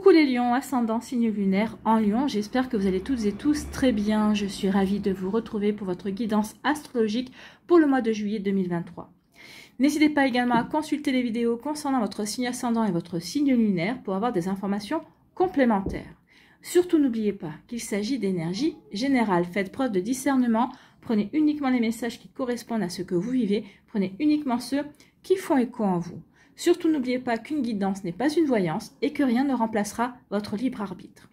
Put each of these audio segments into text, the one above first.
Coucou les lions, ascendant signe lunaire en lion, j'espère que vous allez toutes et tous très bien. Je suis ravie de vous retrouver pour votre guidance astrologique pour le mois de juillet 2023. N'hésitez pas également à consulter les vidéos concernant votre signe ascendant et votre signe lunaire pour avoir des informations complémentaires. Surtout n'oubliez pas qu'il s'agit d'énergie générale. Faites preuve de discernement, prenez uniquement les messages qui correspondent à ce que vous vivez, prenez uniquement ceux qui font écho en vous. Surtout n'oubliez pas qu'une guidance n'est pas une voyance et que rien ne remplacera votre libre arbitre.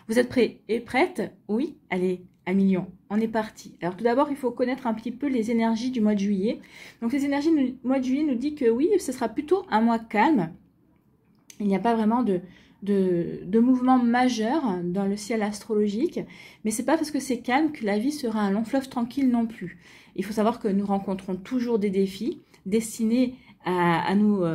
Vous êtes prêts et prêtes? Oui? Allez, à million, on est parti. Alors tout d'abord, il faut connaître un petit peu les énergies du mois de juillet. Donc les énergies du mois de juillet nous disent que oui, ce sera plutôt un mois calme. Il n'y a pas vraiment de mouvement majeur dans le ciel astrologique, mais c'est pas parce que c'est calme que la vie sera un long fleuve tranquille non plus. Il faut savoir que nous rencontrons toujours des défis destinés à nous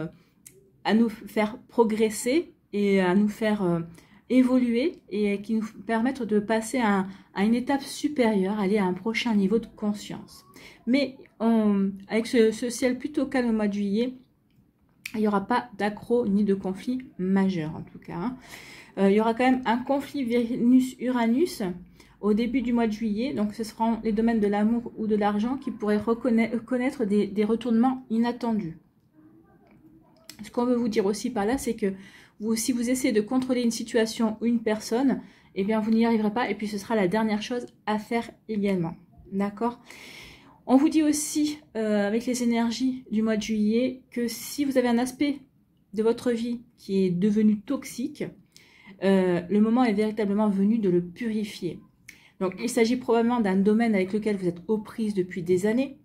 faire progresser et à nous faire évoluer et qui nous permettent de passer à une étape supérieure, aller à un prochain niveau de conscience. Mais avec ce ciel plutôt calme au mois de juillet, il n'y aura pas d'accro ni de conflit majeur en tout cas. Hein. Il y aura quand même un conflit Vénus-Uranus au début du mois de juillet. Donc ce seront les domaines de l'amour ou de l'argent qui pourraient connaître des retournements inattendus. Ce qu'on veut vous dire aussi par là, c'est que si vous essayez de contrôler une situation ou une personne, eh bien vous n'y arriverez pas et puis ce sera la dernière chose à faire également. D'accord ? On vous dit aussi, avec les énergies du mois de juillet, que si vous avez un aspect de votre vie qui est devenu toxique, le moment est véritablement venu de le purifier. Donc il s'agit probablement d'un domaine avec lequel vous êtes aux prises depuis des années.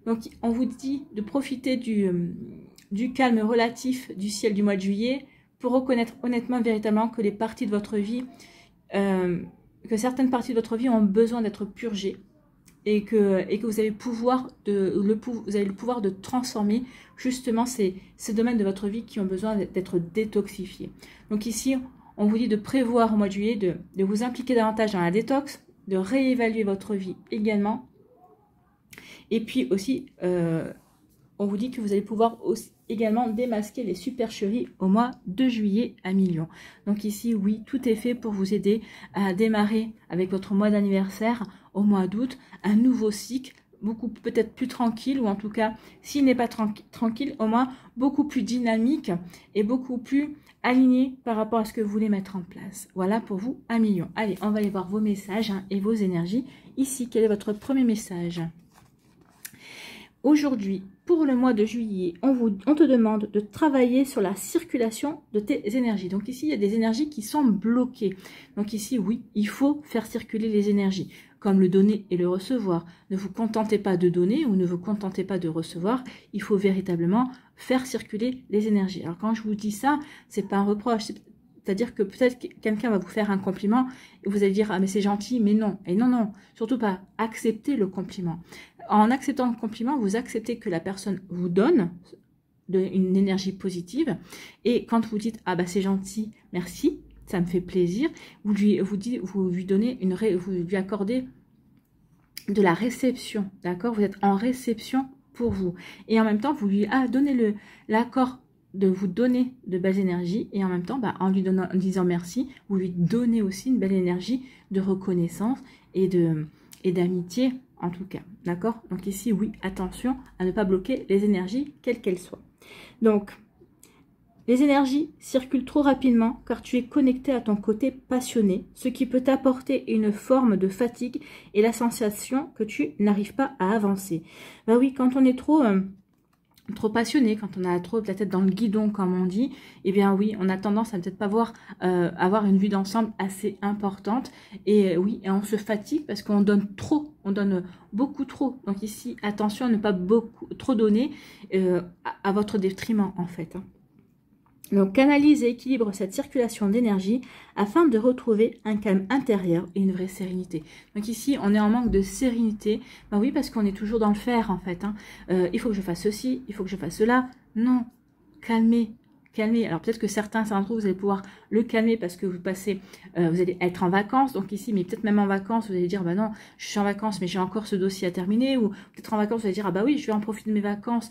Donc on vous dit de profiter du calme relatif du ciel du mois de juillet pour reconnaître honnêtement, véritablement que les parties de votre vie, que certaines parties de votre vie ont besoin d'être purgées et que vous avez le pouvoir de transformer justement ces domaines de votre vie qui ont besoin d'être détoxifiés. Donc ici, on vous dit de prévoir au mois de juillet, de vous impliquer davantage dans la détox, de réévaluer votre vie également. Et puis aussi, on vous dit que vous allez pouvoir aussi également démasquer les supercheries au mois de juillet à million. Donc ici, oui, tout est fait pour vous aider à démarrer avec votre mois d'anniversaire au mois d'août, un nouveau cycle, beaucoup peut-être plus tranquille, ou en tout cas, s'il n'est pas tranquille, au moins beaucoup plus dynamique et beaucoup plus aligné par rapport à ce que vous voulez mettre en place. Voilà pour vous à million. Allez, on va aller voir vos messages et vos énergies. Ici, quel est votre premier message ? Aujourd'hui, pour le mois de juillet, on te demande de travailler sur la circulation de tes énergies. Donc ici, il y a des énergies qui sont bloquées. Donc ici, oui, il faut faire circuler les énergies, comme le donner et le recevoir. Ne vous contentez pas de donner ou ne vous contentez pas de recevoir. Il faut véritablement faire circuler les énergies. Alors quand je vous dis ça, c'est pas un reproche. C'est-à-dire que peut-être quelqu'un va vous faire un compliment et vous allez dire « Ah mais c'est gentil », mais non. Et non, non, surtout pas. Acceptez le compliment. En acceptant le compliment, vous acceptez que la personne vous donne une énergie positive. Et quand vous dites « Ah bah c'est gentil, merci, ça me fait plaisir », vous lui accordez de la réception. D'accord ? Vous êtes en réception pour vous. Et en même temps, vous lui donnez l'accord de vous donner de belles énergies et en même temps, en disant merci, vous lui donnez aussi une belle énergie de reconnaissance et d'amitié en tout cas. D'accord? Donc ici, oui, attention à ne pas bloquer les énergies, quelles qu'elles soient. Donc, les énergies circulent trop rapidement car tu es connecté à ton côté passionné, ce qui peut t'apporter une forme de fatigue et la sensation que tu n'arrives pas à avancer. Bah oui, quand on est trop passionné, quand on a trop la tête dans le guidon comme on dit, eh bien oui, on a tendance à peut-être pas avoir une vue d'ensemble assez importante et oui, et on se fatigue parce qu'on donne trop, on donne beaucoup trop. Donc ici, attention à ne pas trop donner à votre détriment en fait. Donc canalise et équilibre cette circulation d'énergie afin de retrouver un calme intérieur et une vraie sérénité. Donc ici, on est en manque de sérénité. Ben oui, parce qu'on est toujours dans le faire en fait. Hein. Il faut que je fasse ceci, il faut que je fasse cela. Non, calmez calmer. Alors peut-être que certains d'entre vous, vous allez pouvoir le calmer parce que vous passez, vous allez être en vacances, donc ici, mais peut-être même en vacances, vous allez dire, bah non, je suis en vacances, mais j'ai encore ce dossier à terminer, ou peut-être en vacances, vous allez dire, ah bah oui, je vais en profiter de mes vacances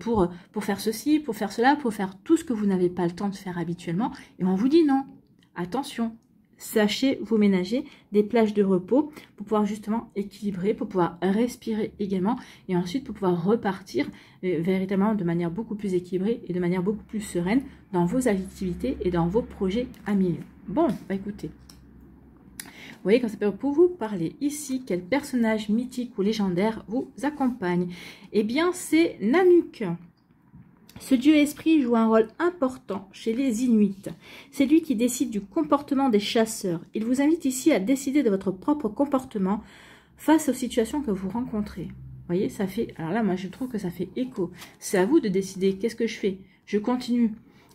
pour faire ceci, pour faire cela, pour faire tout ce que vous n'avez pas le temps de faire habituellement, et on vous dit non, attention. Sachez vous ménager des plages de repos pour pouvoir justement équilibrer, pour pouvoir respirer également et ensuite pour pouvoir repartir véritablement de manière beaucoup plus équilibrée et de manière beaucoup plus sereine dans vos activités et dans vos projets à milieu. Bon, bah écoutez, vous voyez quand ça peut pour vous parler ici, quel personnage mythique ou légendaire vous accompagne? Eh bien, c'est Nanook. Ce dieu esprit joue un rôle important chez les Inuits. C'est lui qui décide du comportement des chasseurs. Il vous invite ici à décider de votre propre comportement face aux situations que vous rencontrez. Vous voyez, ça fait... Alors là, moi, je trouve que ça fait écho. C'est à vous de décider. Qu'est-ce que je fais? Je continue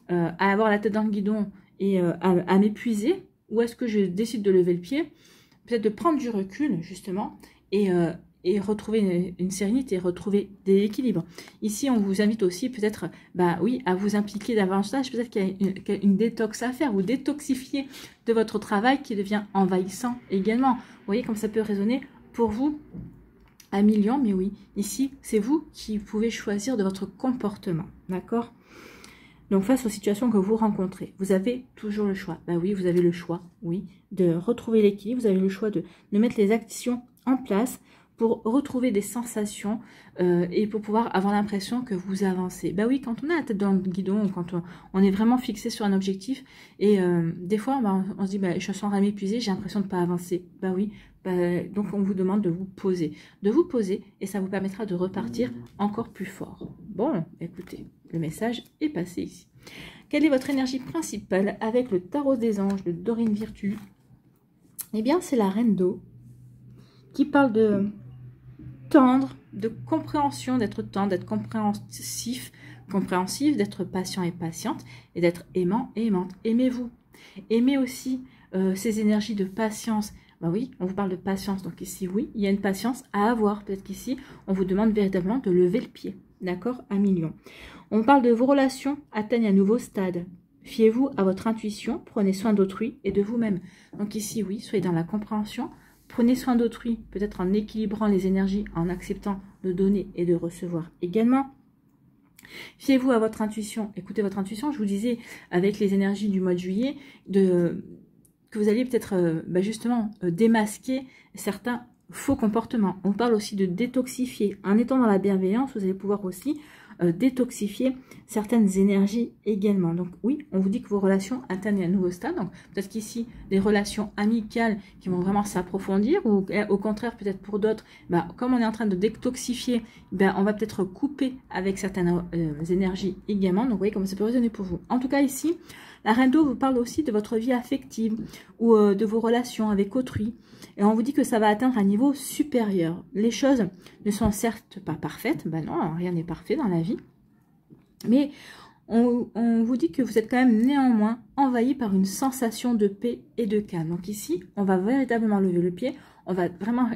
à avoir la tête dans le guidon et à m'épuiser? Ou est-ce que je décide de lever le pied? Peut-être de prendre du recul, justement, et retrouver une sérénité, retrouver des équilibres. Ici, on vous invite aussi peut-être, bah oui, à vous impliquer davantage. Peut-être qu'il y a une détox à faire, vous détoxifier de votre travail qui devient envahissant également. Vous voyez comme ça peut résonner pour vous à millions, mais oui, ici, c'est vous qui pouvez choisir de votre comportement, d'accord? Donc, face aux situations que vous rencontrez, vous avez toujours le choix. Bah oui, vous avez le choix, oui, de retrouver l'équilibre. Vous avez le choix de mettre les actions en place pour retrouver des sensations et pour pouvoir avoir l'impression que vous avancez. Bah oui, quand on a la tête dans le guidon, quand on est vraiment fixé sur un objectif, et des fois, bah, on se dit, bah, je sens vraiment épuisé, j'ai l'impression de ne pas avancer. Bah oui, donc on vous demande de vous poser. De vous poser, et ça vous permettra de repartir encore plus fort. Bon, écoutez, le message est passé ici. Quelle est votre énergie principale avec le tarot des anges de Dorine Virtue? Eh bien, c'est la reine d'eau qui parle de tendre, de compréhension, d'être tendre, d'être compréhensif, d'être patient et patiente, et d'être aimant et aimante. Aimez-vous. Aimez aussi ces énergies de patience. Ben oui, on vous parle de patience. Donc ici, oui, il y a une patience à avoir. Peut-être qu'ici, on vous demande véritablement de lever le pied. D'accord? À million. On parle de vos relations atteignent un nouveau stade. Fiez-vous à votre intuition, prenez soin d'autrui et de vous-même. Donc ici, oui, soyez dans la compréhension. Prenez soin d'autrui, peut-être en équilibrant les énergies, en acceptant de donner et de recevoir également. Fiez-vous à votre intuition, écoutez votre intuition. Je vous disais, avec les énergies du mois de juillet, que vous alliez peut-être justement démasquer certains faux comportements. On parle aussi de détoxifier. En étant dans la bienveillance, vous allez pouvoir aussi détoxifier certaines énergies également. Donc oui, on vous dit que vos relations atteignent un nouveau stade. Donc peut-être qu'ici, des relations amicales qui vont vraiment s'approfondir, ou au contraire, peut-être pour d'autres, comme on est en train de détoxifier, on va peut-être couper avec certaines énergies également. Donc vous voyez comment ça peut résonner pour vous. En tout cas ici, la reine d'eau vous parle aussi de votre vie affective ou de vos relations avec autrui. Et on vous dit que ça va atteindre un niveau supérieur. Les choses ne sont certes pas parfaites. Ben non, rien n'est parfait dans la vie. Mais on vous dit que vous êtes quand même néanmoins envahi par une sensation de paix et de calme. Donc ici, on va véritablement lever le pied. On va vraiment,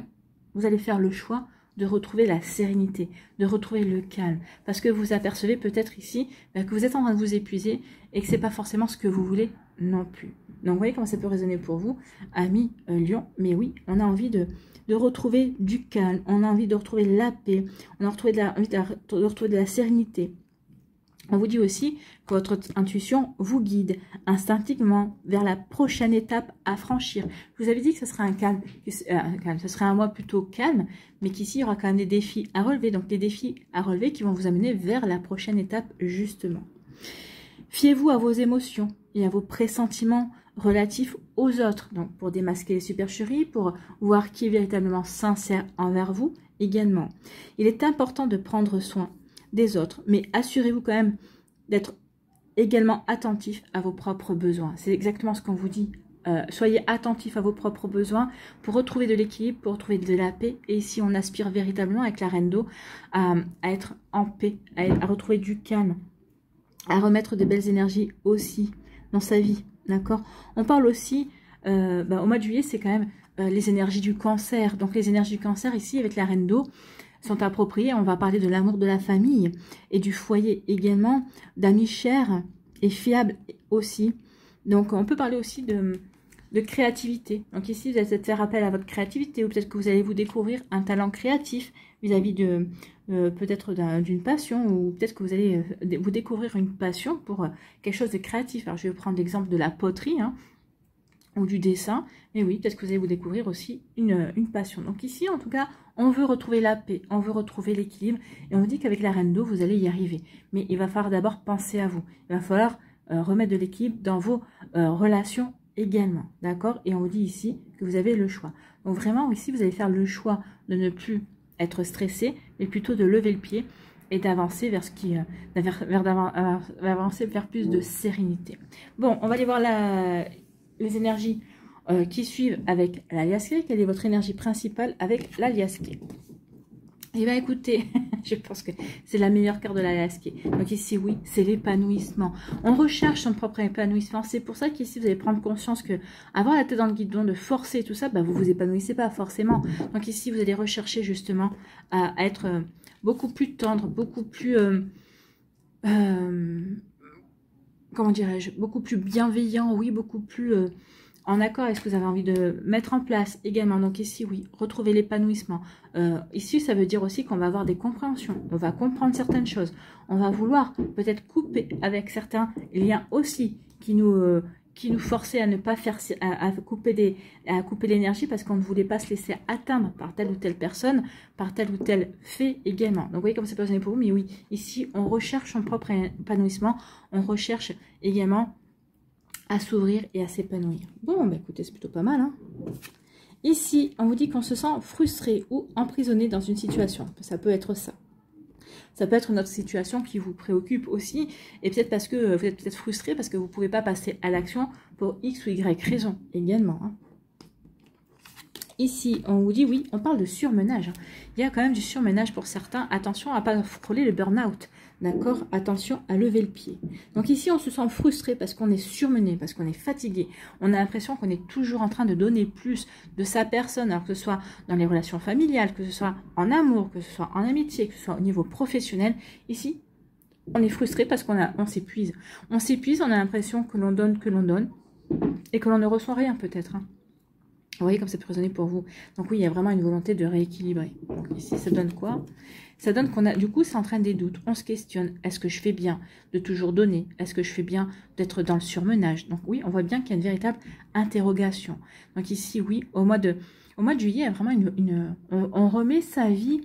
vous allez faire le choix de retrouver la sérénité, de retrouver le calme. Parce que vous apercevez peut-être ici que vous êtes en train de vous épuiser et que ce n'est pas forcément ce que vous voulez non plus. Donc vous voyez comment ça peut résonner pour vous, amis Lion. Mais oui, on a envie de retrouver du calme, on a envie de retrouver la paix, on a envie de retrouver de la sérénité. On vous dit aussi que votre intuition vous guide instinctivement vers la prochaine étape à franchir. Je vous avais dit que ce serait ce serait un mois plutôt calme, mais qu'ici il y aura quand même des défis à relever. Donc des défis à relever qui vont vous amener vers la prochaine étape justement. Fiez-vous à vos émotions et à vos pressentiments relatifs aux autres. Donc pour démasquer les supercheries, pour voir qui est véritablement sincère envers vous également. Il est important de prendre soin des autres, mais assurez-vous quand même d'être également attentif à vos propres besoins. C'est exactement ce qu'on vous dit. Soyez attentif à vos propres besoins pour retrouver de l'équilibre, pour retrouver de la paix. Et ici, on aspire véritablement avec la reine d'eau à être en paix, à retrouver du calme, à remettre de belles énergies aussi dans sa vie. D'accord? On parle aussi, au mois de juillet, c'est quand même les énergies du cancer. Donc les énergies du cancer ici, avec la reine d'eau, sont appropriées. On va parler de l'amour de la famille et du foyer également, d'amis chers et fiable aussi. Donc, on peut parler aussi de créativité. Donc ici, vous allez peut-être faire appel à votre créativité ou peut-être que vous allez vous découvrir un talent créatif vis-à-vis de peut-être d'une passion ou peut-être que vous allez vous découvrir une passion pour quelque chose de créatif. Alors, je vais prendre l'exemple de la poterie hein, ou du dessin. Mais oui, peut-être que vous allez vous découvrir aussi une passion. Donc ici, en tout cas, on veut retrouver la paix, on veut retrouver l'équilibre et on dit qu'avec la reine d'eau, vous allez y arriver. Mais il va falloir d'abord penser à vous. Il va falloir remettre de l'équilibre dans vos relations également, d'accord? Et on vous dit ici que vous avez le choix. Donc vraiment, ici, vous allez faire le choix de ne plus être stressé, mais plutôt de lever le pied et d'avancer vers ce qui, avancer vers plus de sérénité. Bon, on va aller voir les énergies qui suivent avec l'alias K. Quelle est votre énergie principale avec l'alias K? Eh bien, écoutez, je pense que c'est la meilleure carte de l'alias K. Donc ici, oui, c'est l'épanouissement. On recherche son propre épanouissement. C'est pour ça qu'ici, vous allez prendre conscience que avoir la tête dans le guidon, de forcer tout ça, bah, vous vous épanouissez pas forcément. Donc ici, vous allez rechercher justement à être beaucoup plus tendre, beaucoup plus... comment dirais-je? Beaucoup plus bienveillant, oui, beaucoup plus... en accord avec ce que vous avez envie de mettre en place également. Donc ici, oui, retrouver l'épanouissement. Ici, ça veut dire aussi qu'on va avoir des compréhensions. On va comprendre certaines choses. On va vouloir peut-être couper avec certains liens aussi qui nous forçaient à ne pas faire, à couper l'énergie parce qu'on ne voulait pas se laisser atteindre par telle ou telle personne, par tel ou tel fait également. Donc vous voyez comme c'est pas besoin pour vous, mais oui, ici, on recherche son propre épanouissement. On recherche également à s'ouvrir et à s'épanouir. Bon, bah écoutez, c'est plutôt pas mal. Hein. Ici, on vous dit qu'on se sent frustré ou emprisonné dans une situation. Ça peut être ça. Ça peut être une autre situation qui vous préoccupe aussi. Et peut-être parce que vous êtes peut-être frustré parce que vous ne pouvez pas passer à l'action pour X ou Y raison également. Hein. Ici, on vous dit, oui, on parle de surmenage. Il y a quand même du surmenage pour certains. Attention à ne pas frôler le burn-out. D'accord? Attention à lever le pied. Donc ici, on se sent frustré parce qu'on est surmené, parce qu'on est fatigué. On a l'impression qu'on est toujours en train de donner plus de sa personne, alors que ce soit dans les relations familiales, que ce soit en amour, que ce soit en amitié, que ce soit au niveau professionnel. Ici, on est frustré parce qu'on s'épuise. On s'épuise, on a l'impression que l'on donne, et que l'on ne reçoit rien peut-être. Hein. Vous voyez comme ça peut résonner pour vous. Donc oui, il y a vraiment une volonté de rééquilibrer. Donc ici, ça donne quoi? Ça donne qu'on a, du coup, ça entraîne des doutes. On se questionne. Est-ce que je fais bien de toujours donner? Est-ce que je fais bien d'être dans le surmenage? Donc oui, on voit bien qu'il y a une véritable interrogation. Donc ici, oui, au mois de juillet, il y a vraiment on remet sa vie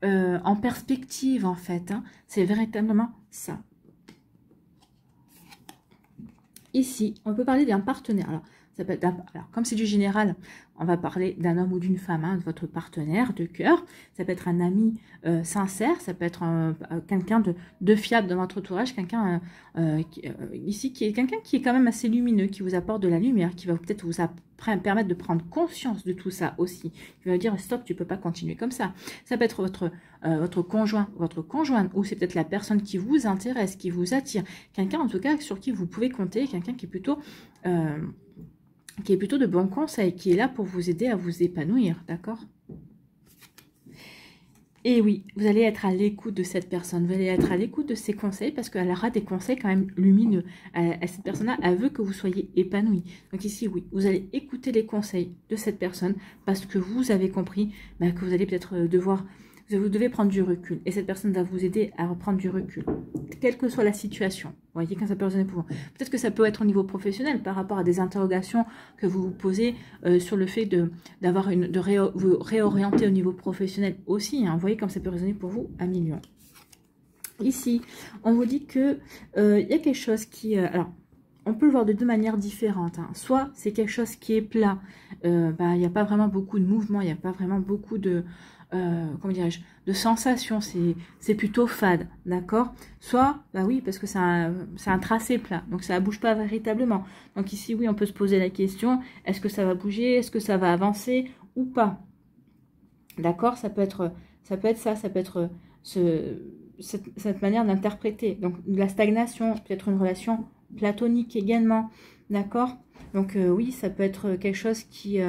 en perspective, en fait. Hein. C'est véritablement ça. Ici, on peut parler d'un partenaire. Alors, ça peut être alors, comme c'est du général, on va parler d'un homme ou d'une femme, hein, de votre partenaire de cœur. Ça peut être un ami sincère, ça peut être quelqu'un de fiable dans votre entourage, quelqu'un ici qui est quelqu'un qui est quand même assez lumineux, qui vous apporte de la lumière, qui va peut-être vous permettre de prendre conscience de tout ça aussi. Qui va dire stop, tu peux pas continuer comme ça. Ça peut être votre conjoint, votre conjointe, ou c'est peut-être la personne qui vous intéresse, qui vous attire. Quelqu'un en tout cas sur qui vous pouvez compter, quelqu'un qui est plutôt de bons conseils, qui est là pour vous aider à vous épanouir, d'accord? Et oui, vous allez être à l'écoute de cette personne, vous allez être à l'écoute de ses conseils parce qu'elle aura des conseils quand même lumineux. Cette personne-là, elle veut que vous soyez épanoui. Donc ici, oui, vous allez écouter les conseils de cette personne parce que vous avez compris que vous allez peut-être vous devez prendre du recul. Et cette personne va vous aider à reprendre du recul, quelle que soit la situation. Vous voyez quand ça peut résonner pour vous. Peut-être que ça peut être au niveau professionnel par rapport à des interrogations que vous vous posez sur le fait de vous réorienter au niveau professionnel aussi. Hein. Vous voyez comme ça peut résonner pour vous à millions. Ici, on vous dit que y a quelque chose qui... alors, on peut le voir de deux manières différentes. Hein. Soit c'est quelque chose qui est plat, il n'y a pas vraiment beaucoup de mouvement, il n'y a pas vraiment beaucoup de... comment dirais-je, de sensations, c'est plutôt fade, d'accord? Soit, oui, parce que c'est un tracé plat, donc ça ne bouge pas véritablement. Donc ici, oui, on peut se poser la question, est-ce que ça va bouger, est-ce que ça va avancer ou pas? D'accord? Ça peut être ça, ça peut être cette manière d'interpréter. Donc de la stagnation, peut-être une relation platonique également, d'accord? Donc oui, ça peut être quelque chose qui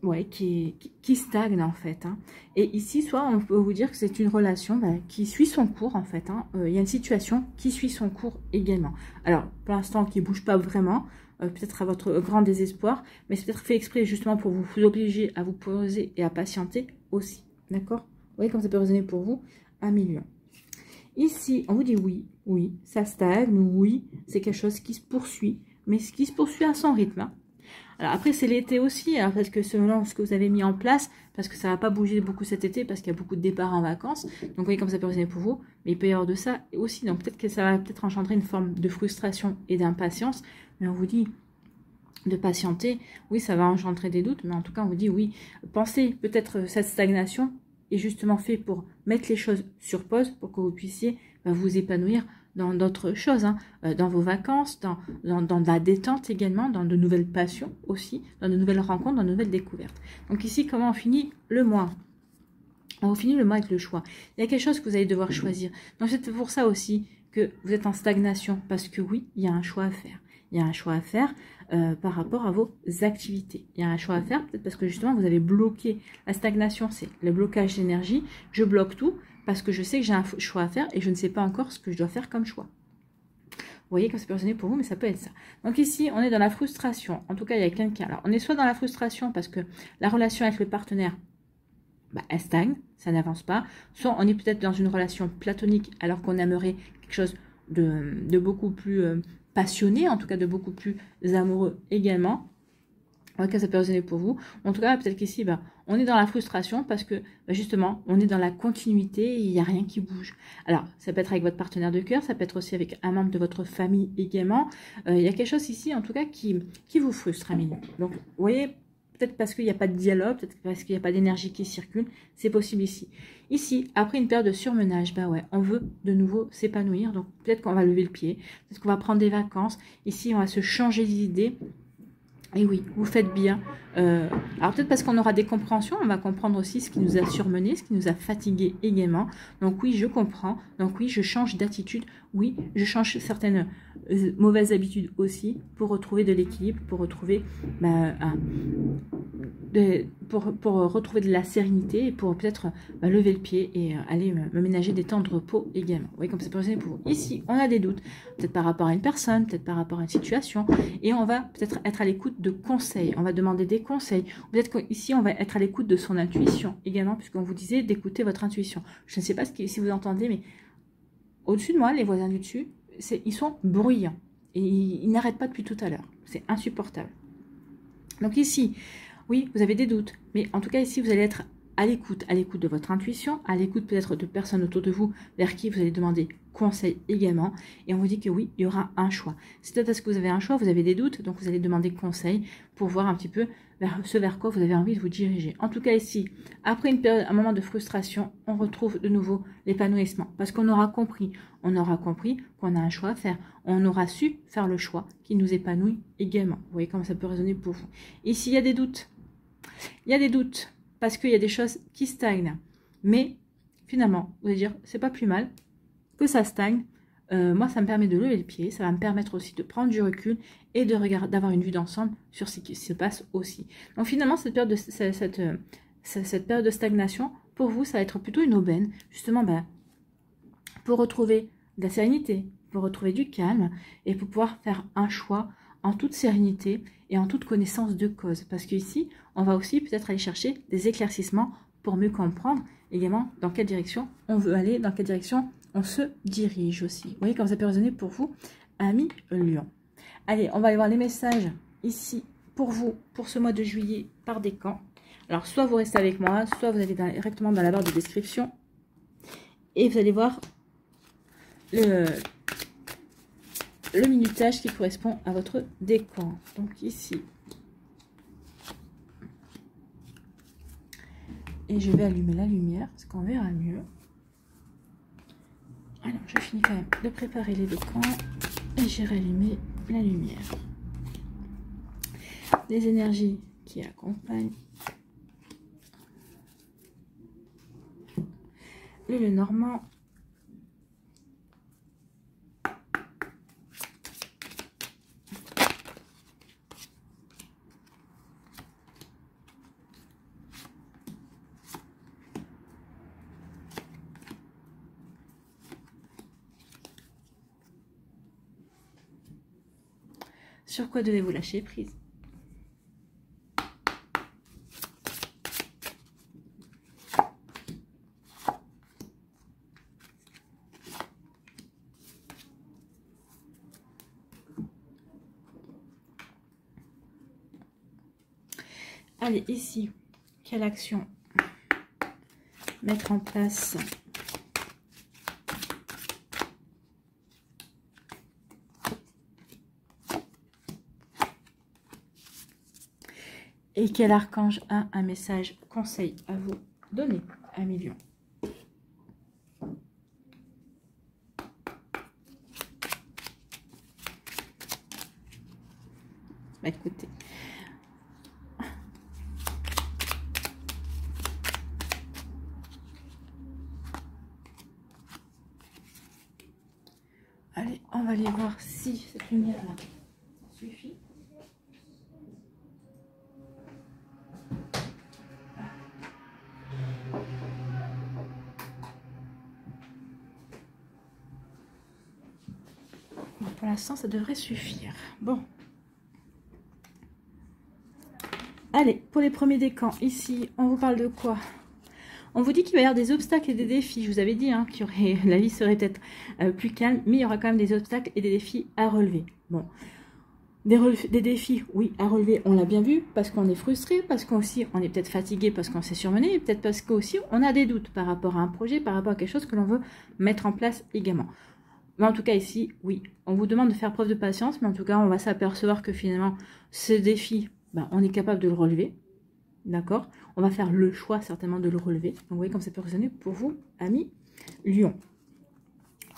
ouais, qui stagne en fait. Hein. Et ici, soit on peut vous dire que c'est une relation qui suit son cours en fait. Hein. Il y a une situation qui suit son cours également. Alors, pour l'instant, qui ne bouge pas vraiment, peut-être à votre grand désespoir, mais c'est peut-être fait exprès justement pour vous obliger à vous poser et à patienter aussi. D'accord? Vous voyez comme ça peut résonner pour vous, 1 million. Ici, on vous dit oui, oui, ça stagne, oui, c'est quelque chose qui se poursuit, mais qui se poursuit à son rythme. Hein. Alors après, c'est l'été aussi, hein, parce que selon ce que vous avez mis en place, parce que ça ne va pas bouger beaucoup cet été, parce qu'il y a beaucoup de départs en vacances. Donc, vous voyez comme ça peut résonner pour vous. Mais il peut y avoir de ça aussi. Donc, peut-être que ça va peut-être engendrer une forme de frustration et d'impatience. Mais on vous dit de patienter. Oui, ça va engendrer des doutes. Mais en tout cas, on vous dit oui. Pensez peut-être cette stagnation est justement fait pour mettre les choses sur pause, pour que vous puissiez vous épanouir dans d'autres choses, hein, dans vos vacances, dans la détente également, dans de nouvelles passions aussi, dans de nouvelles rencontres, dans de nouvelles découvertes. Donc ici, comment on finit le mois? On finit le mois avec le choix. Il y a quelque chose que vous allez devoir choisir. Donc c'est pour ça aussi que vous êtes en stagnation, parce que oui, il y a un choix à faire. Il y a un choix à faire par rapport à vos activités. Il y a un choix à faire, peut-être parce que justement, vous avez bloqué. La stagnation, c'est le blocage d'énergie. Je bloque tout parce que je sais que j'ai un choix à faire et je ne sais pas encore ce que je dois faire comme choix. Vous voyez, comme ça peut résonner pour vous, mais ça peut être ça. Donc ici, on est dans la frustration. En tout cas, il y a quelqu'un. Alors, on est soit dans la frustration parce que la relation avec le partenaire, elle stagne, ça n'avance pas. Soit on est peut-être dans une relation platonique alors qu'on aimerait quelque chose de beaucoup plus passionné, en tout cas de beaucoup plus amoureux également. En tout cas, ça peut résonner pour vous. En tout cas, peut-être qu'ici, on est dans la frustration parce que, justement, on est dans la continuité et il n'y a rien qui bouge. Alors, ça peut être avec votre partenaire de cœur, ça peut être aussi avec un membre de votre famille également. Il y a quelque chose ici, en tout cas, qui vous frustre, Amélie. Donc, vous voyez, peut-être parce qu'il n'y a pas de dialogue, peut-être parce qu'il n'y a pas d'énergie qui circule, c'est possible ici. Ici, après une période de surmenage, ouais, on veut de nouveau s'épanouir, donc peut-être qu'on va lever le pied, peut-être qu'on va prendre des vacances. Ici, on va se changer d'idée. Et oui, vous faites bien. Alors peut-être parce qu'on aura des compréhensions, on va comprendre aussi ce qui nous a surmené, ce qui nous a fatigué également. Donc oui, je comprends. Donc oui, je change d'attitude. Oui, je change certaines mauvaises habitudes aussi pour retrouver de l'équilibre, pour retrouver pour retrouver de la sérénité et pour peut-être lever le pied et aller me ménager des temps de repos également. Vous voyez comme ça peut résonner pour vous. Ici, on a des doutes, peut-être par rapport à une personne, peut-être par rapport à une situation, et on va peut-être être à l'écoute de conseils. On va demander des conseils. Peut-être qu'ici, on va être à l'écoute de son intuition également, puisqu'on vous disait d'écouter votre intuition. Je ne sais pas si vous entendez, mais au-dessus de moi, les voisins du dessus, ils sont bruyants. Et ils n'arrêtent pas depuis tout à l'heure. C'est insupportable. Donc ici, oui, vous avez des doutes. Mais en tout cas, ici, vous allez être à l'écoute de votre intuition, à l'écoute peut-être de personnes autour de vous vers qui vous allez demander conseil également. Et on vous dit que oui, il y aura un choix. C'est peut-être parce que vous avez un choix, vous avez des doutes, donc vous allez demander conseil pour voir un petit peu vers quoi vous avez envie de vous diriger. En tout cas ici, après une période, un moment de frustration, on retrouve de nouveau l'épanouissement. Parce qu'on aura compris qu'on a un choix à faire. On aura su faire le choix qui nous épanouit également. Vous voyez comment ça peut résonner pour vous. Ici, il y a des doutes. Il y a des doutes parce qu'il y a des choses qui stagnent. Mais finalement, vous allez dire, c'est pas plus mal que ça stagne. Moi, ça me permet de lever le pied. Ça va me permettre aussi de prendre du recul et de regarder, d'avoir une vue d'ensemble sur ce qui se passe aussi. Donc finalement, cette période de stagnation, pour vous, ça va être plutôt une aubaine. Justement, pour retrouver de la sérénité, pour retrouver du calme et pour pouvoir faire un choix en toute sérénité et en toute connaissance de cause. Parce qu'ici, on va aussi peut-être aller chercher des éclaircissements pour mieux comprendre également dans quelle direction on veut aller, dans quelle direction on se dirige aussi. Vous voyez comme ça peut résonner pour vous, amis Lion. Allez, on va aller voir les messages ici pour vous, pour ce mois de juillet par décan. Alors, soit vous restez avec moi, soit vous allez directement dans la barre de description et vous allez voir le minutage qui correspond à votre décan. Donc ici. Et je vais allumer la lumière parce qu'on verra mieux. Alors, je finis quand même de préparer les décans et j'ai rallumé la lumière. Les énergies qui accompagnent le Normand. Sur quoi devez-vous lâcher prise? Allez, ici, quelle action mettre en place? Et quel archange a un message conseil à vous donner, Amis Lion? Bah, écoutez. Allez, on va aller voir si cette lumière-là suffit. Pour l'instant, ça devrait suffire. Bon. Allez, pour les premiers décans, ici, on vous parle de quoi? On vous dit qu'il va y avoir des obstacles et des défis. Je vous avais dit la vie serait peut-être plus calme, mais il y aura quand même des obstacles et des défis à relever. Bon, des défis, oui, à relever, on l'a bien vu, parce qu'on est frustré, parce qu'aussi on est peut-être fatigué, parce qu'on s'est surmené, et peut-être parce qu'aussi on a des doutes par rapport à un projet, par rapport à quelque chose que l'on veut mettre en place également. Mais en tout cas ici, oui, on vous demande de faire preuve de patience, mais en tout cas on va s'apercevoir que finalement ce défi, on est capable de le relever. D'accord? On va faire le choix certainement de le relever. Donc vous voyez comme ça peut résonner pour vous, amis Lion.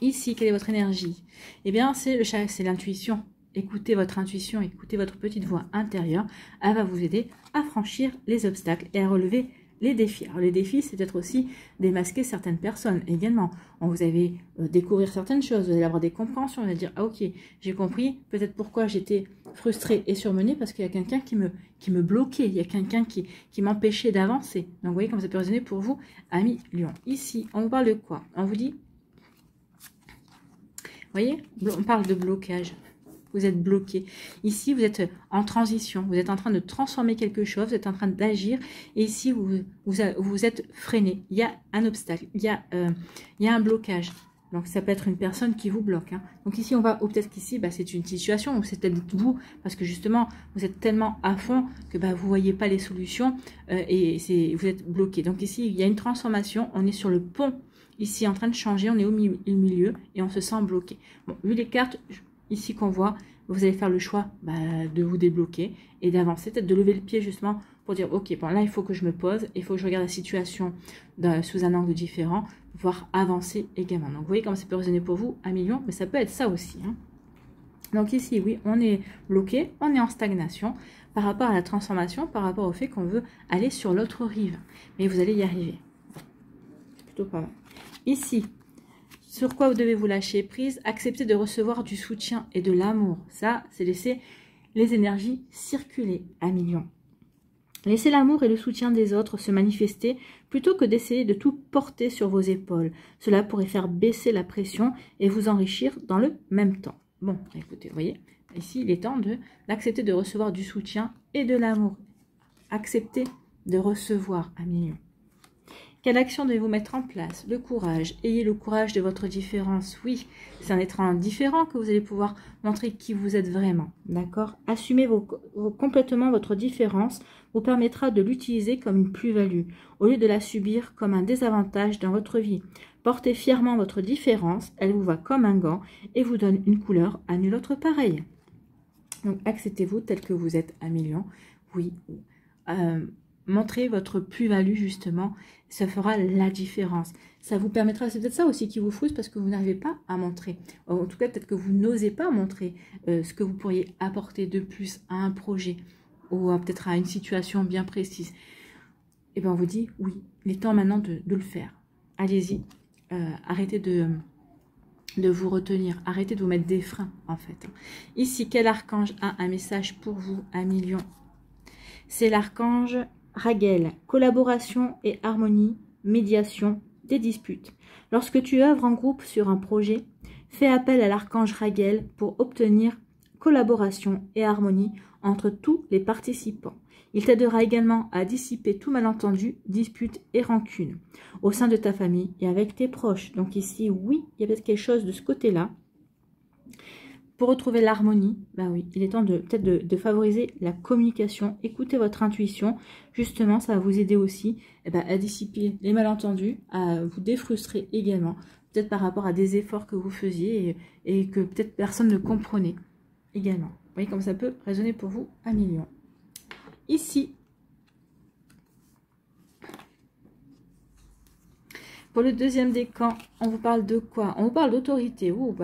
Ici, quelle est votre énergie? Eh bien, c'est l'intuition. Écoutez votre intuition, écoutez votre petite voix intérieure. Elle va vous aider à franchir les obstacles et à relever les défis. Alors les défis, c'est peut-être aussi démasquer certaines personnes également. Vous allez découvrir certaines choses, vous allez avoir des compréhensions, vous allez dire, ah ok, j'ai compris peut-être pourquoi j'étais frustrée et surmenée, parce qu'il y a quelqu'un qui me bloquait, il y a quelqu'un qui m'empêchait d'avancer. Donc vous voyez comme ça peut résonner pour vous, amis Lion. Ici, on vous parle de quoi? On vous dit, vous voyez, on parle de blocage. Vous êtes bloqué. Ici, vous êtes en transition. Vous êtes en train de transformer quelque chose. Vous êtes en train d'agir. Et ici, vous êtes freiné. Il y a un obstacle. Il y a un blocage. Donc, ça peut être une personne qui vous bloque. Donc, ici, on va... Ou peut-être qu'ici, c'est une situation où c'est peut-être vous. Parce que justement, vous êtes tellement à fond que vous ne voyez pas les solutions. Et vous êtes bloqué. Donc, ici, il y a une transformation. On est sur le pont. Ici, en train de changer. On est au milieu. Et on se sent bloqué. Bon, vu les cartes... Ici qu'on voit, vous allez faire le choix de vous débloquer et d'avancer, peut-être de lever le pied justement pour dire ok, bon là il faut que je me pose, il faut que je regarde la situation sous un angle différent, pour pouvoir avancer également. Donc vous voyez comment ça peut résonner pour vous, amis Lion, mais ça peut être ça aussi. Donc ici, oui, on est bloqué, on est en stagnation par rapport à la transformation, par rapport au fait qu'on veut aller sur l'autre rive. Mais vous allez y arriver. C'est plutôt pas mal. Ici, sur quoi vous devez vous lâcher prise? Accepter de recevoir du soutien et de l'amour. Ça, c'est laisser les énergies circuler, amis Lion. Laissez l'amour et le soutien des autres se manifester plutôt que d'essayer de tout porter sur vos épaules. Cela pourrait faire baisser la pression et vous enrichir dans le même temps. Bon, écoutez, vous voyez, ici, il est temps d'accepter de recevoir du soutien et de l'amour. Acceptez de recevoir, amis Lion. Quelle action devez-vous mettre en place? Le courage. Ayez le courage de votre différence. Oui, c'est en étant différent que vous allez pouvoir montrer qui vous êtes vraiment. D'accord? Assumez complètement votre différence vous permettra de l'utiliser comme une plus-value, au lieu de la subir comme un désavantage dans votre vie. Portez fièrement votre différence, elle vous va comme un gant et vous donne une couleur à nul autre pareil. Donc, acceptez-vous tel que vous êtes, amis Lion. Oui, montrez votre plus-value justement, ça fera la différence. Ça vous permettra, c'est peut-être ça aussi qui vous frustre parce que vous n'arrivez pas à montrer. En tout cas, peut-être que vous n'osez pas montrer ce que vous pourriez apporter de plus à un projet ou peut-être à une situation bien précise. Et bien on vous dit, oui, il est temps maintenant de le faire. Allez-y, arrêtez de vous retenir, arrêtez de vous mettre des freins en fait. Ici, quel archange a un message pour vous, amis Lion? C'est l'archange Raguel, collaboration et harmonie, médiation des disputes. Lorsque tu œuvres en groupe sur un projet, fais appel à l'archange Raguel pour obtenir collaboration et harmonie entre tous les participants. Il t'aidera également à dissiper tout malentendu, dispute et rancune au sein de ta famille et avec tes proches. Donc ici, oui, il y a peut-être quelque chose de ce côté-là. Pour retrouver l'harmonie, ben oui, il est temps peut-être de favoriser la communication. Écoutez votre intuition. Justement, ça va vous aider aussi à dissiper les malentendus, à vous défrustrer également. Peut-être par rapport à des efforts que vous faisiez et que peut-être personne ne comprenait également. Vous voyez comme ça peut résonner pour vous à million. Ici, pour le deuxième décan, on vous parle de quoi? On vous parle d'autorité. Vous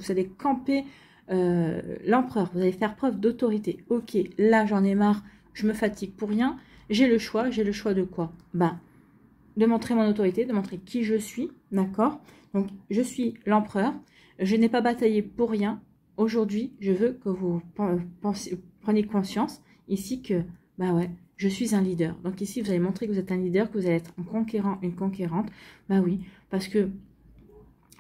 allez camper l'empereur. Vous allez faire preuve d'autorité. Ok, là j'en ai marre, je me fatigue pour rien. J'ai le choix de quoi? De montrer mon autorité, de montrer qui je suis, d'accord? Donc, je suis l'empereur. Je n'ai pas bataillé pour rien. Aujourd'hui, je veux que vous preniez conscience ici que, je suis un leader. Donc ici, vous allez montrer que vous êtes un leader, que vous allez être un conquérant, une conquérante. Oui, parce que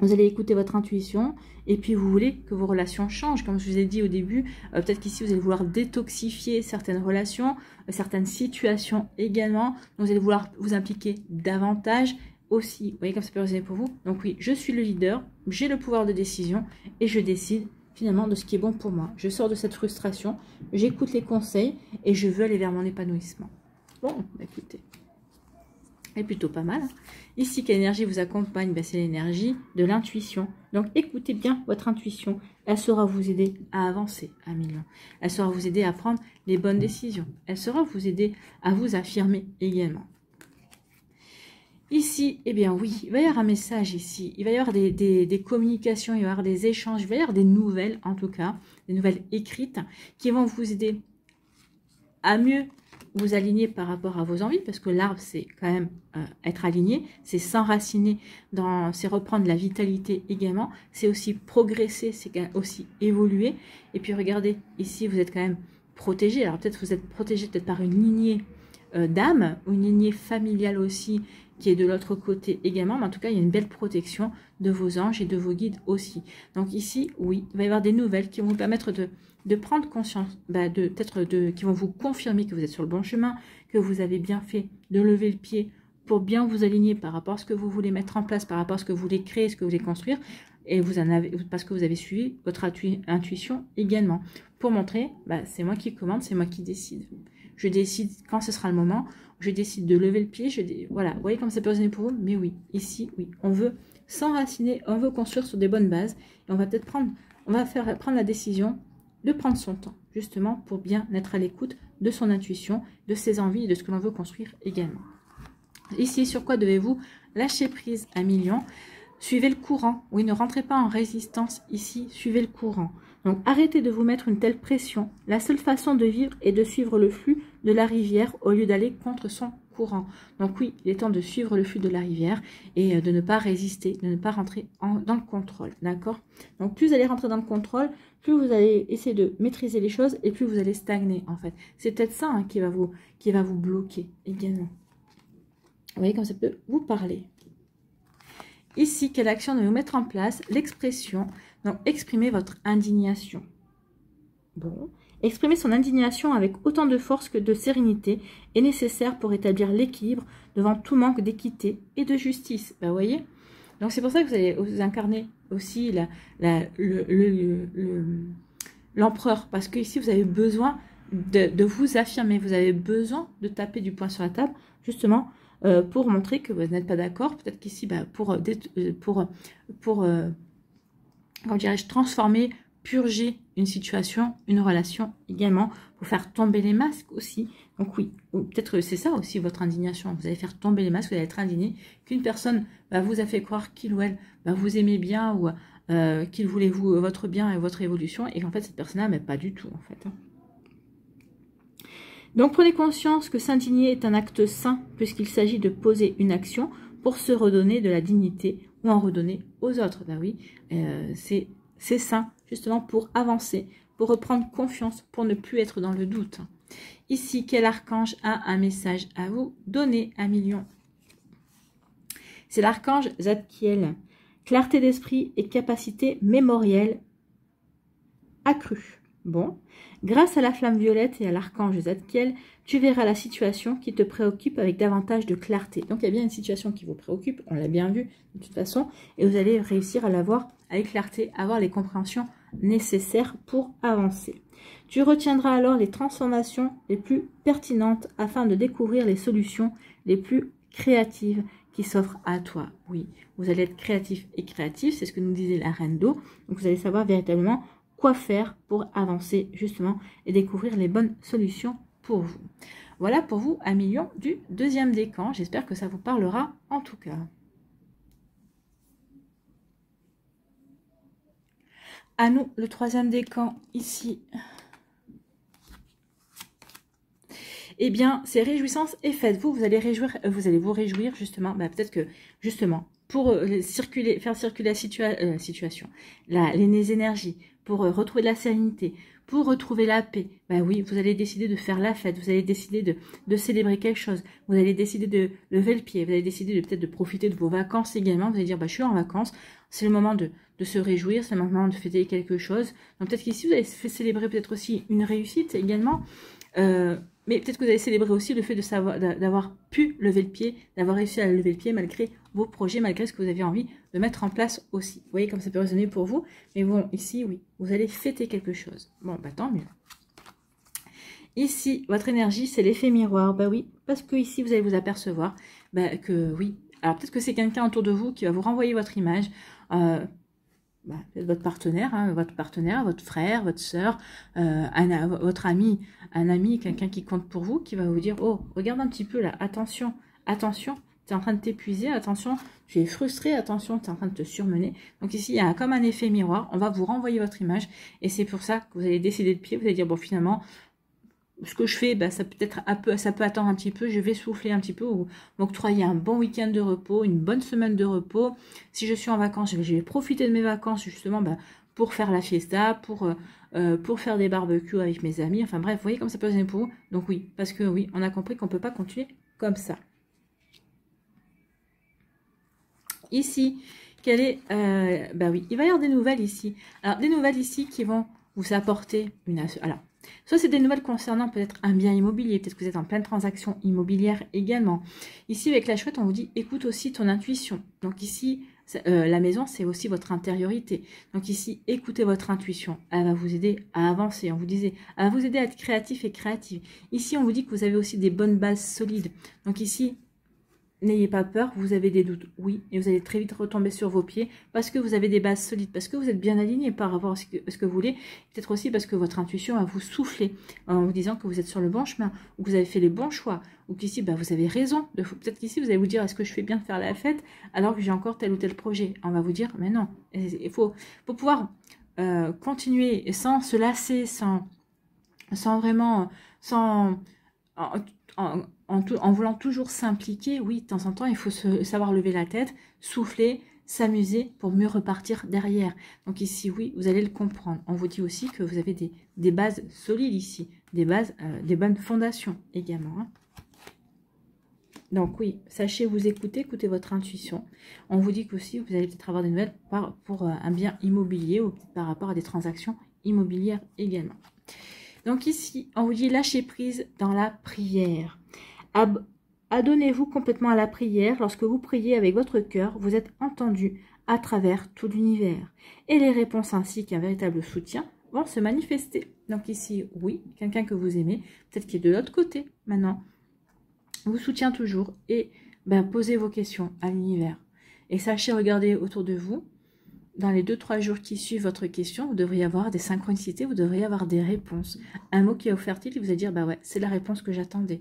vous allez écouter votre intuition et puis vous voulez que vos relations changent. Comme je vous ai dit au début, peut-être qu'ici, vous allez vouloir détoxifier certaines relations, certaines situations également. Donc, vous allez vouloir vous impliquer davantage aussi. Vous voyez comme ça peut résonner pour vous. Donc oui, je suis le leader, j'ai le pouvoir de décision et je décide finalement de ce qui est bon pour moi. Je sors de cette frustration, j'écoute les conseils et je veux aller vers mon épanouissement. Bon, écoutez, c'est plutôt pas mal. Ici, quelle énergie vous accompagne? C'est l'énergie de l'intuition. Donc, écoutez bien votre intuition. Elle saura vous aider à avancer à million. Elle saura vous aider à prendre les bonnes décisions. Elle saura vous aider à vous affirmer également. Ici, eh bien oui, il va y avoir un message ici. Il va y avoir des communications, il va y avoir des échanges, il va y avoir des nouvelles en tout cas, des nouvelles écrites qui vont vous aider à mieux vous aligner par rapport à vos envies, parce que l'arbre, c'est quand même être aligné, c'est s'enraciner, c'est reprendre la vitalité également, c'est aussi progresser, c'est aussi évoluer. Et puis regardez, ici, vous êtes quand même protégé. Alors peut-être vous êtes protégé peut-être par une lignée d'âme, ou une lignée familiale aussi, qui est de l'autre côté également, mais en tout cas, il y a une belle protection de vos anges et de vos guides aussi. Donc ici, oui, il va y avoir des nouvelles qui vont vous permettre de prendre conscience, qui vont vous confirmer que vous êtes sur le bon chemin, que vous avez bien fait de lever le pied pour bien vous aligner par rapport à ce que vous voulez mettre en place, par rapport à ce que vous voulez créer, ce que vous voulez construire, et parce que vous avez suivi votre intuition également, pour montrer, c'est moi qui commande, c'est moi qui décide. Je décide quand ce sera le moment, je décide de lever le pied, voilà, vous voyez comme ça peut résonner pour vous, mais oui, ici, oui, on veut s'enraciner, on veut construire sur des bonnes bases, et on va peut-être prendre la décision de prendre son temps, justement, pour bien être à l'écoute de son intuition, de ses envies et de ce que l'on veut construire également. Ici, sur quoi devez-vous lâcher prise à million? Suivez le courant. Oui, ne rentrez pas en résistance ici, suivez le courant. Donc, arrêtez de vous mettre une telle pression. La seule façon de vivre est de suivre le flux de la rivière au lieu d'aller contre son courant. Donc oui, il est temps de suivre le flux de la rivière et de ne pas résister, de ne pas rentrer dans le contrôle. D'accord? Donc, plus vous allez rentrer dans le contrôle, plus vous allez essayer de maîtriser les choses et plus vous allez stagner, en fait. C'est peut-être ça qui va vous bloquer également. Vous voyez comme ça peut vous parler. Ici, quelle action devez-vous mettre en place? L'expression. Donc, exprimez votre indignation. Bon. Exprimer son indignation avec autant de force que de sérénité est nécessaire pour établir l'équilibre devant tout manque d'équité et de justice. Vous voyez? Donc, c'est pour ça que vous allez vous incarner aussi l'empereur. Parce que ici, vous avez besoin de vous affirmer. Vous avez besoin de taper du poing sur la table, justement, pour montrer que vous n'êtes pas d'accord. Peut-être qu'ici, comment dirais-je, transformer, purger une situation, une relation également, pour faire tomber les masques aussi. Donc oui, peut-être c'est ça aussi votre indignation. Vous allez faire tomber les masques, vous allez être indigné qu'une personne vous a fait croire qu'il ou elle vous aimait bien ou qu'il voulait votre bien et votre évolution, et qu'en fait cette personne-là, mais pas du tout en fait. Donc prenez conscience que s'indigner est un acte sain, puisqu'il s'agit de poser une action pour se redonner de la dignité ou en redonner aux autres. Oui, c'est sain, justement pour avancer, pour reprendre confiance, pour ne plus être dans le doute. Ici, quel archange a un message à vous donner à million? C'est l'archange Zadkiel. Clarté d'esprit et capacité mémorielle accrue. Bon, grâce à la flamme violette et à l'archange Zadkiel, tu verras la situation qui te préoccupe avec davantage de clarté. Donc, il y a bien une situation qui vous préoccupe, on l'a bien vu de toute façon, et vous allez réussir à la voir avec clarté, avoir les compréhensions nécessaires pour avancer. Tu retiendras alors les transformations les plus pertinentes afin de découvrir les solutions les plus créatives qui s'offrent à toi. Oui, vous allez être créatif et créatif, c'est ce que nous disait la Reine d'eau. Donc, vous allez savoir véritablement quoi faire pour avancer justement et découvrir les bonnes solutions pour vous. Voilà pour vous un million du deuxième décan. J'espère que ça vous parlera en tout cas. À nous, le troisième décan ici. Eh bien, c'est réjouissance et fête. Vous allez vous réjouir justement. Peut-être que justement pour faire circuler la situation, les énergies, pour retrouver de la sérénité, pour retrouver la paix. Oui, vous allez décider de faire la fête, vous allez décider de célébrer quelque chose, vous allez décider de lever le pied, vous allez décider peut-être de profiter de vos vacances également. Vous allez dire, je suis en vacances, c'est le moment de se réjouir, c'est le moment de fêter quelque chose. Donc peut-être qu'ici, vous allez fait célébrer peut-être aussi une réussite également. Mais peut-être que vous allez célébrer aussi le fait d'avoir pu lever le pied, d'avoir réussi à lever le pied malgré vos projets, malgré ce que vous avez envie de mettre en place aussi. Vous voyez comme ça peut résonner pour vous. Mais bon, ici, oui, vous allez fêter quelque chose. Bon, tant mieux. Ici, votre énergie, c'est l'effet miroir. Oui, parce que ici, vous allez vous apercevoir que oui. Alors, peut-être que c'est quelqu'un autour de vous qui va vous renvoyer votre image. Votre partenaire, votre frère, votre soeur, votre ami, un ami, quelqu'un qui compte pour vous, qui va vous dire, oh, regarde un petit peu là, attention, attention, tu es en train de t'épuiser, attention, tu es frustré, attention, tu es en train de te surmener. Donc ici, il y a comme un effet miroir, on va vous renvoyer votre image, et c'est pour ça que vous allez décider de pied, vous allez dire, bon, finalement, ce que je fais, ça peut attendre un petit peu, je vais souffler un petit peu ou m'octroyer un bon week-end de repos, une bonne semaine de repos. Si je suis en vacances, je vais profiter de mes vacances justement pour faire la fiesta, pour faire des barbecues avec mes amis. Enfin bref, vous voyez comme ça peut être pour vous. Donc oui, parce que oui, on a compris qu'on ne peut pas continuer comme ça. Ici, quelle est... oui, il va y avoir des nouvelles ici. Alors, des nouvelles ici qui vont vous apporter une... Alors, soit c'est des nouvelles concernant peut-être un bien immobilier, peut-être que vous êtes en pleine transaction immobilière également. Ici, avec la chouette, on vous dit, écoute aussi ton intuition. Donc ici, la maison, c'est aussi votre intériorité. Donc ici, écoutez votre intuition. Elle va vous aider à avancer. On vous disait, elle va vous aider à être créatif et créative. Ici, on vous dit que vous avez aussi des bonnes bases solides. Donc ici, n'ayez pas peur, vous avez des doutes, oui, et vous allez très vite retomber sur vos pieds parce que vous avez des bases solides, parce que vous êtes bien aligné par rapport à ce que vous voulez, peut-être aussi parce que votre intuition va vous souffler en vous disant que vous êtes sur le bon chemin, ou que vous avez fait les bons choix, ou qu'ici, vous avez raison, peut-être qu'ici, vous allez vous dire, est-ce que je fais bien de faire la fête alors que j'ai encore tel ou tel projet? On va vous dire, mais non, il faut pouvoir continuer sans se lasser, sans vraiment, en voulant toujours s'impliquer, oui, de temps en temps, il faut savoir lever la tête, souffler, s'amuser pour mieux repartir derrière. Donc ici, oui, vous allez le comprendre. On vous dit aussi que vous avez des bases solides ici, des bases, des bonnes fondations également. Hein. Donc oui, sachez vous écouter votre intuition. On vous dit qu'aussi, vous allez peut-être avoir des nouvelles pour un bien immobilier ou par rapport à des transactions immobilières également. Donc ici, on vous dit lâcher prise dans la prière. Adonnez-vous complètement à la prière. Lorsque vous priez avec votre cœur, vous êtes entendu à travers tout l'univers. Et les réponses ainsi qu'un véritable soutien vont se manifester. Donc ici, oui, quelqu'un que vous aimez, peut-être qui est de l'autre côté maintenant, vous soutient toujours. Et posez vos questions à l'univers. Et sachez regarder autour de vous. Dans les 2-3 jours qui suivent votre question, vous devriez avoir des synchronicités, vous devriez avoir des réponses. Un mot qui est offert, il vous allez dire, ouais, c'est la réponse que j'attendais.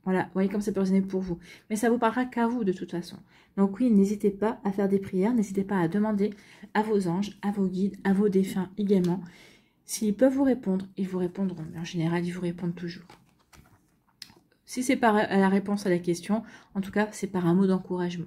Voilà, vous voyez comme ça peut résonner pour vous. Mais ça vous parlera qu'à vous de toute façon. Donc oui, n'hésitez pas à faire des prières, n'hésitez pas à demander à vos anges, à vos guides, à vos défunts également. S'ils peuvent vous répondre, ils vous répondront. Mais en général, ils vous répondent toujours. Si c'est par la réponse à la question, en tout cas, c'est par un mot d'encouragement.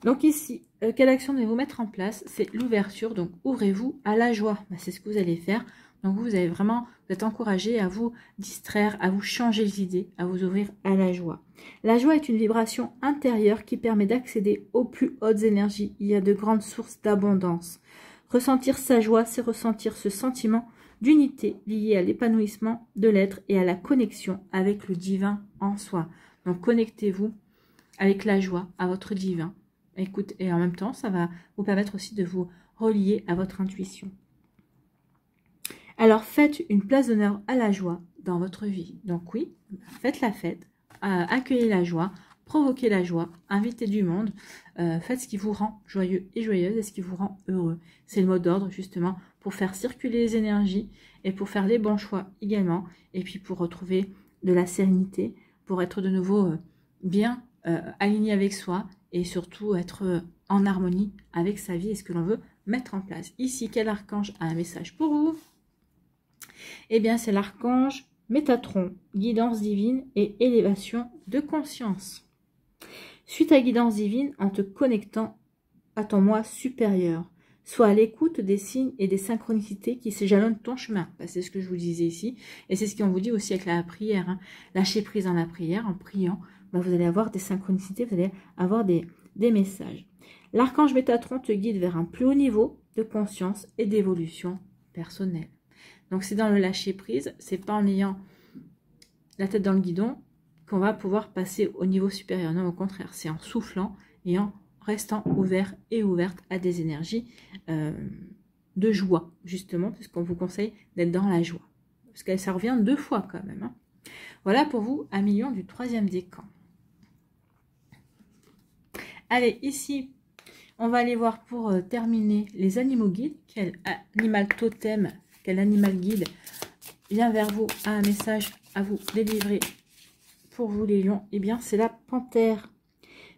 Donc ici, quelle action devez-vous mettre en place? C'est l'ouverture, donc ouvrez-vous à la joie. C'est ce que vous allez faire. Donc vous êtes encouragé à vous distraire, à vous changer les idées, à vous ouvrir à la joie. La joie est une vibration intérieure qui permet d'accéder aux plus hautes énergies. Il y a de grandes sources d'abondance. Ressentir sa joie, c'est ressentir ce sentiment d'unité lié à l'épanouissement de l'être et à la connexion avec le divin en soi. Donc connectez-vous avec la joie à votre divin. Écoute, et en même temps, ça va vous permettre aussi de vous relier à votre intuition. Alors faites une place d'honneur à la joie dans votre vie. Donc oui, faites la fête, accueillez la joie, provoquez la joie, invitez du monde, faites ce qui vous rend joyeux et joyeuse et ce qui vous rend heureux. C'est le mot d'ordre justement pour faire circuler les énergies et pour faire les bons choix également. Et puis pour retrouver de la sérénité, pour être de nouveau bien aligné avec soi et surtout être en harmonie avec sa vie et ce que l'on veut mettre en place. Ici, quel archange a un message pour vous? Eh bien, c'est l'archange Métatron, guidance divine et élévation de conscience. Suis ta guidance divine en te connectant à ton moi supérieur. Sois à l'écoute des signes et des synchronicités qui se jalonnent ton chemin. C'est ce que je vous disais ici. Et c'est ce qu'on vous dit aussi avec la prière. Hein. Lâchez prise dans la prière en priant. Vous allez avoir des synchronicités, vous allez avoir des messages. L'archange Métatron te guide vers un plus haut niveau de conscience et d'évolution personnelle. Donc c'est dans le lâcher prise, c'est pas en ayant la tête dans le guidon qu'on va pouvoir passer au niveau supérieur. Non, au contraire, c'est en soufflant et en restant ouvert et ouverte à des énergies de joie, justement, puisqu'on vous conseille d'être dans la joie. Parce que ça revient 2 fois quand même. Hein. Voilà pour vous, un million du 3e décan. Allez, ici, on va aller voir pour terminer les animaux guides. Quel animal totem, quel animal guide vient vers vous, a un message à vous délivrer pour vous les lions? Eh bien, c'est la panthère.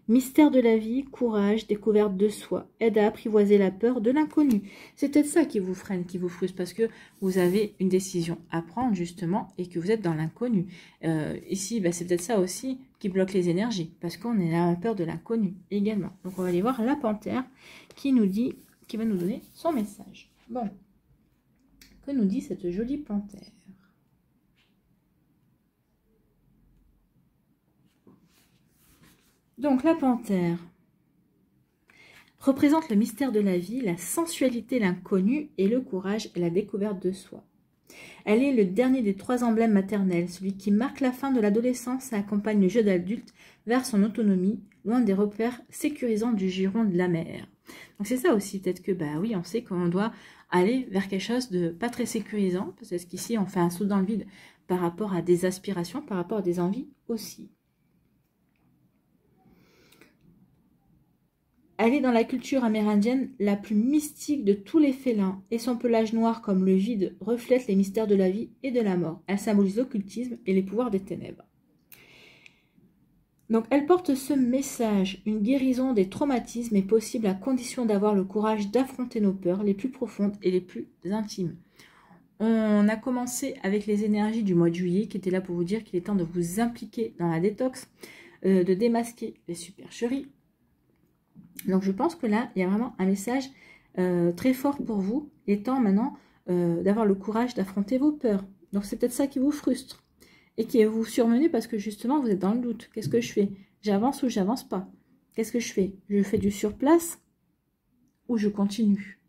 Mystère de la vie, courage, découverte de soi, aide à apprivoiser la peur de l'inconnu. C'est peut-être ça qui vous freine, qui vous frustre, parce que vous avez une décision à prendre, justement, et que vous êtes dans l'inconnu. Ici, c'est peut-être ça aussi qui bloque les énergies, parce qu'on est à la peur de l'inconnu également. Donc, on va aller voir la panthère qui nous dit, qui va nous donner son message. Bon, que nous dit cette jolie panthère? Donc la panthère représente le mystère de la vie, la sensualité, l'inconnu et le courage et la découverte de soi. Elle est le dernier des 3 emblèmes maternels, celui qui marque la fin de l'adolescence et accompagne le jeu d'adulte vers son autonomie, loin des repères sécurisants du giron de la mère. Donc c'est ça aussi, peut-être que, oui, on sait qu'on doit aller vers quelque chose de pas très sécurisant, parce qu'ici on fait un saut dans le vide par rapport à des aspirations, par rapport à des envies aussi. Elle est dans la culture amérindienne la plus mystique de tous les félins, et son pelage noir comme le vide reflète les mystères de la vie et de la mort. Elle symbolise l'occultisme et les pouvoirs des ténèbres. Donc elle porte ce message, une guérison des traumatismes est possible à condition d'avoir le courage d'affronter nos peurs les plus profondes et les plus intimes. On a commencé avec les énergies du mois de juillet qui étaient là pour vous dire qu'il est temps de vous impliquer dans la détox, de démasquer les supercheries. Donc je pense que là, il y a vraiment un message très fort pour vous. Il est temps maintenant d'avoir le courage d'affronter vos peurs. Donc c'est peut-être ça qui vous frustre et qui vous surmenez parce que justement vous êtes dans le doute. Qu'est-ce que je fais? J'avance ou j'avance pas? Qu'est-ce que je fais? Je fais du surplace ou je continue?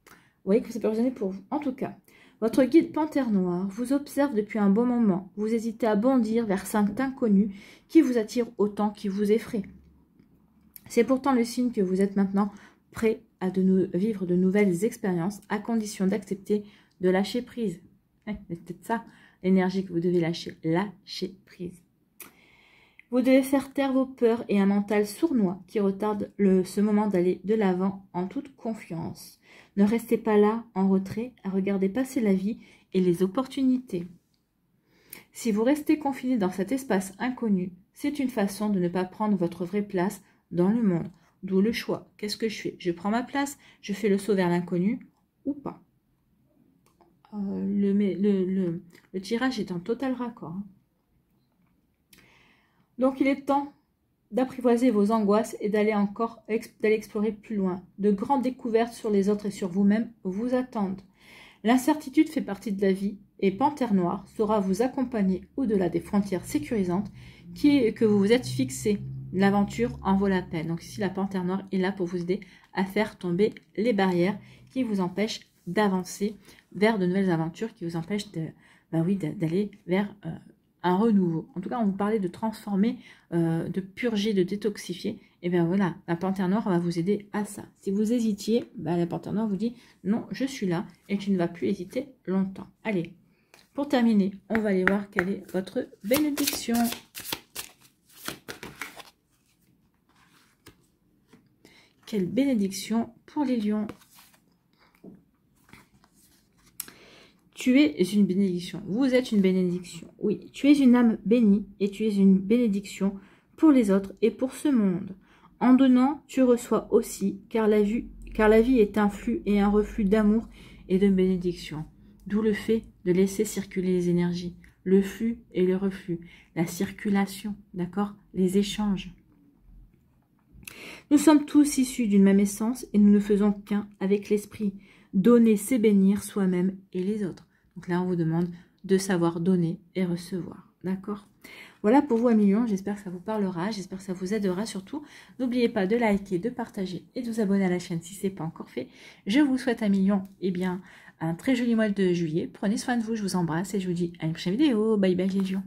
Vous voyez que c'est pas raisonné pour vous. En tout cas, votre guide panthère noire vous observe depuis un bon moment. Vous hésitez à bondir vers cet inconnu qui vous attire autant qu'il vous effraie. C'est pourtant le signe que vous êtes maintenant prêt à vivre de nouvelles expériences à condition d'accepter de lâcher prise. C'est peut-être ça l'énergie que vous devez lâcher. Lâcher prise. Vous devez faire taire vos peurs et un mental sournois qui retarde ce moment d'aller de l'avant en toute confiance. Ne restez pas là en retrait à regarder passer la vie et les opportunités. Si vous restez confiné dans cet espace inconnu, c'est une façon de ne pas prendre votre vraie place dans le monde. D'où le choix. Qu'est-ce que je fais? Je prends ma place, je fais le saut vers l'inconnu ou pas. Le tirage est en total raccord. Donc il est temps d'apprivoiser vos angoisses et d'aller explorer plus loin. De grandes découvertes sur les autres et sur vous-même vous attendent. L'incertitude fait partie de la vie et Panthère Noire saura vous accompagner au-delà des frontières sécurisantes que vous vous êtes fixées. L'aventure en vaut la peine. Donc ici, la Panthère Noire est là pour vous aider à faire tomber les barrières qui vous empêchent d'avancer vers de nouvelles aventures, qui vous empêchent d'aller vers un renouveau. En tout cas, on vous parlait de transformer, de purger, de détoxifier. Et bien voilà, la panthère noire va vous aider à ça. Si vous hésitiez, la panthère noire vous dit non, je suis là et tu ne vas plus hésiter longtemps. Allez, pour terminer, on va aller voir quelle est votre bénédiction. Quelle bénédiction pour les lions. Tu es une bénédiction. Vous êtes une bénédiction. Oui, tu es une âme bénie et tu es une bénédiction pour les autres et pour ce monde. En donnant, tu reçois aussi, car la vie est un flux et un reflux d'amour et de bénédiction. D'où le fait de laisser circuler les énergies, le flux et le reflux, la circulation, d'accord, les échanges. Nous sommes tous issus d'une même essence et nous ne faisons qu'un avec l'esprit. Donner, c'est bénir soi-même et les autres. Donc là, on vous demande de savoir donner et recevoir. D'accord? Voilà pour vous, amis lions. J'espère que ça vous parlera. J'espère que ça vous aidera surtout. N'oubliez pas de liker, de partager et de vous abonner à la chaîne si ce n'est pas encore fait. Je vous souhaite, amis lions, un très joli mois de juillet. Prenez soin de vous. Je vous embrasse et je vous dis à une prochaine vidéo. Bye bye les lions.